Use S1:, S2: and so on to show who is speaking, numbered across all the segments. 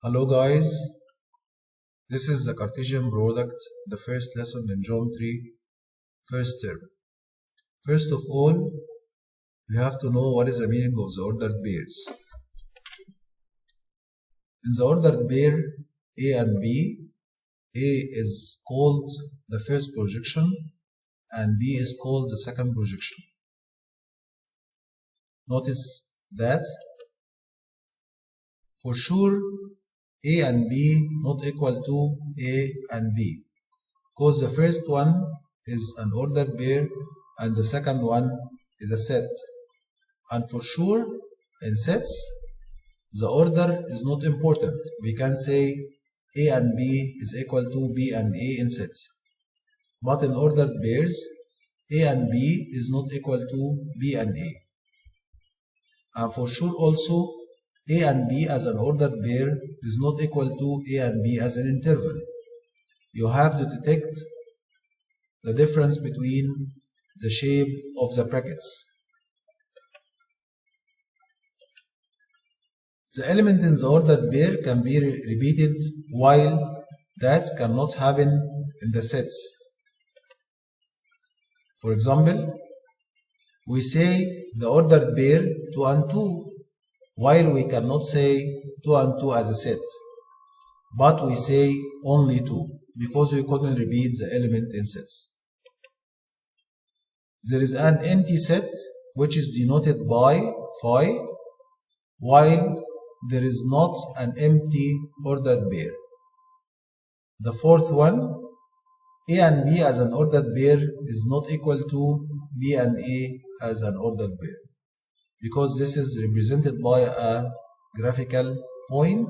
S1: Hello guys, this is the Cartesian product, the first lesson in geometry, first term. First of all, you have to know what is the meaning of the ordered pairs. In the ordered pair A and B, A is called the first projection and B is called the second projection. Notice that for sure A and B not equal to A and B, because the first one is an ordered pair and the second one is a set. And for sure in sets the order is not important. We can say A and B is equal to B and A in sets. But in ordered pairs, A and B is not equal to B and A. And for sure also A and B as an ordered pair is not equal to A and B as an interval. You have to detect the difference between the shape of the brackets. The element in the ordered pair can be repeated, while that cannot happen in the sets. For example, we say the ordered pair 2 and 2, while we cannot say 2 and 2 as a set, but we say only 2 because we couldn't repeat the element in sets. There is an empty set which is denoted by phi, while there is not an empty ordered pair. The fourth one, A and B as an ordered pair is not equal to B and A as an ordered pair, because this is represented by a graphical point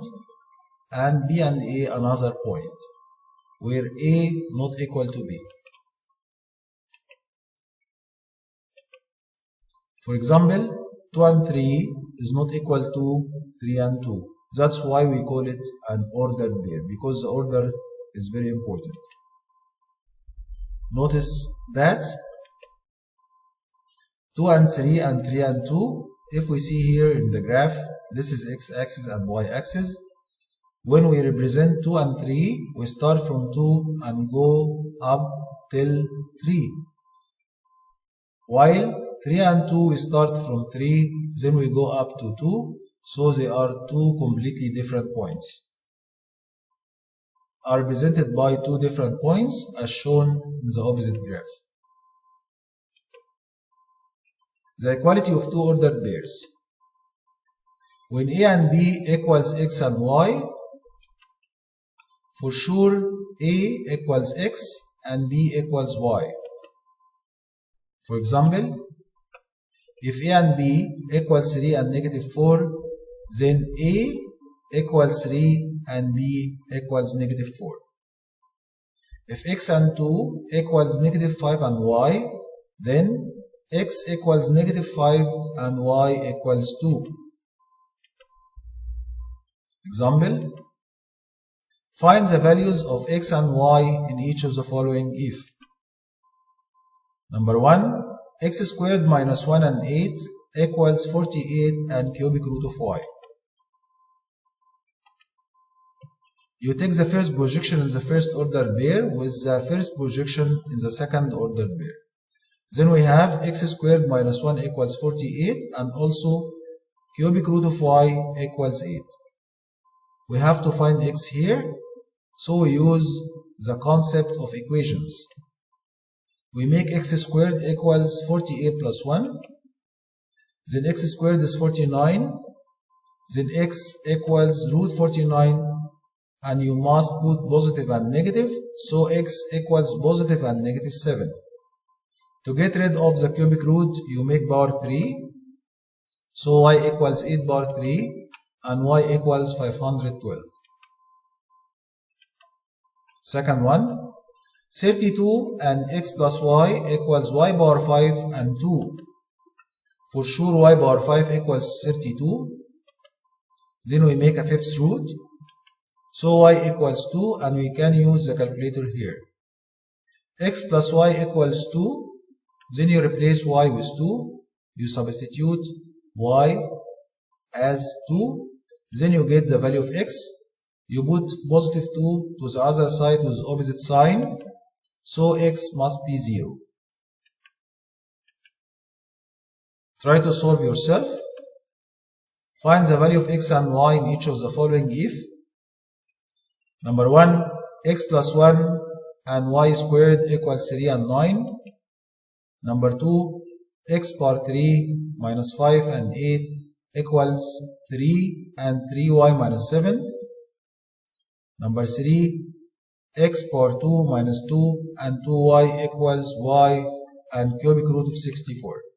S1: and B and A another point, where A not equal to B. For example, 2 and 3 is not equal to 3 and 2. That's why we call it an ordered pair, because the order is very important. Notice that 2 and 3 and 3 and 2, if we see here in the graph, this is x-axis and y-axis. When we represent 2 and 3, we start from 2 and go up till 3. While 3 and 2, we start from 3, then we go up to 2, so they are two completely different points. Are represented by two different points as shown in the opposite graph. The equality of two ordered pairs. When A and B equals x and y, for sure A equals x and B equals y. For example, if A and B equals 3 and negative 4, then A equals 3 and B equals negative 4. If x and 2 equals negative 5 and y, then x equals negative 5 and y equals 2. Example, find the values of x and y in each of the following if. Number 1, x squared minus 1 and 8 equals 48 and cubic root of y. You take the first projection in the first ordered pair with the first projection in the second ordered pair. Then we have x squared minus 1 equals 48 and also cubic root of y equals 8. We have to find x here, so we use the concept of equations. We make x squared equals 48 plus 1, then x squared is 49, then x equals root 49, and you must put positive and negative, so x equals positive and negative 7. To get rid of the cubic root, you make power 3, so y equals 8 power 3, and y equals 512. Second one, 32 and x plus y equals y power 5 and 2. For sure y power 5 equals 32. Then we make a fifth root. So y equals 2 and we can use the calculator here. X plus y equals 2. Then you replace y with 2. You substitute y as 2. Then you get the value of x. you put positive 2 to the other side with opposite sign, so x must be 0. Try to solve yourself. Find the value of x and y in each of the following if. Number 1, x plus 1 and y squared equals 3 and 9. Number 2, x power 3 minus 5 and 8 equals 3 and 3y minus 7. Number 3, x power 2 minus 2 and 2y equals y and cubic root of 64.